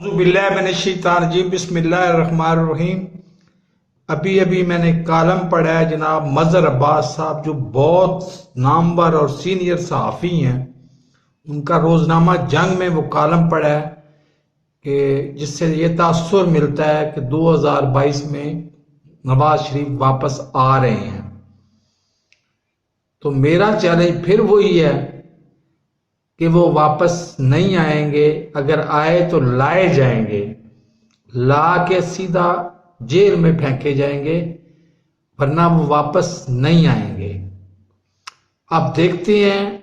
बिस्मिल्लाहिर्रहमानिर्रहीम। अभी मैंने कॉलम पढ़ा है जनाब मजहर अब्बास साहब, जो बहुत नामवर और सीनियर सहाफ़ी हैं। उनका रोजनामा जंग में वो कॉलम पढ़ा है कि जिससे ये तासुर मिलता है कि 2022 में नवाज शरीफ वापस आ रहे हैं। तो मेरा चैलेंज फिर वही है कि वो वापस नहीं आएंगे, अगर आए तो लाए जाएंगे, ला के सीधा जेल में फेंके जाएंगे, वरना वो वापस नहीं आएंगे। अब देखते हैं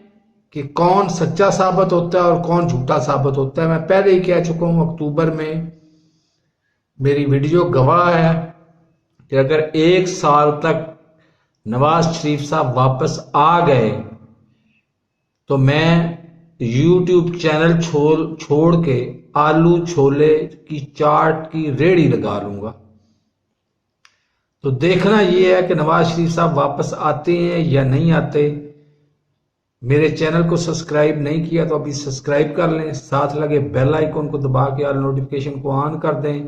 कि कौन सच्चा साबित होता है और कौन झूठा साबित होता है। मैं पहले ही कह चुका हूं, अक्टूबर में मेरी वीडियो गवाह है कि अगर 1 साल तक नवाज शरीफ साहब वापस आ गए तो मैं YouTube चैनल छोड़ के आलू छोले की चाट की रेड़ी लगा लूंगा। तो देखना यह है कि नवाज शरीफ साहब वापस आते हैं या नहीं आते। मेरे चैनल को सब्सक्राइब नहीं किया तो अभी सब्सक्राइब कर लें, साथ लगे बेल आइकन को दबा के ऑल नोटिफिकेशन को ऑन कर दें,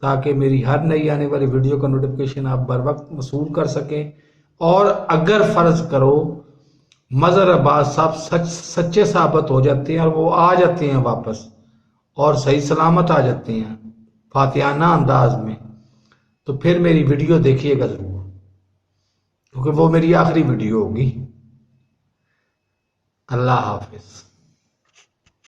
ताकि मेरी हर नई आने वाली वीडियो का नोटिफिकेशन आप बर वक्त वसूल कर सकें। और अगर फर्ज करो मजहर अब्बास साहब सच्चे साबित हो जाते हैं और वो आ जाते हैं वापस और सही सलामत आ जाते हैं फातिहाना अंदाज में, तो फिर मेरी वीडियो देखिएगा जरूर, क्योंकि वो मेरी आखिरी वीडियो होगी। अल्लाह हाफिज।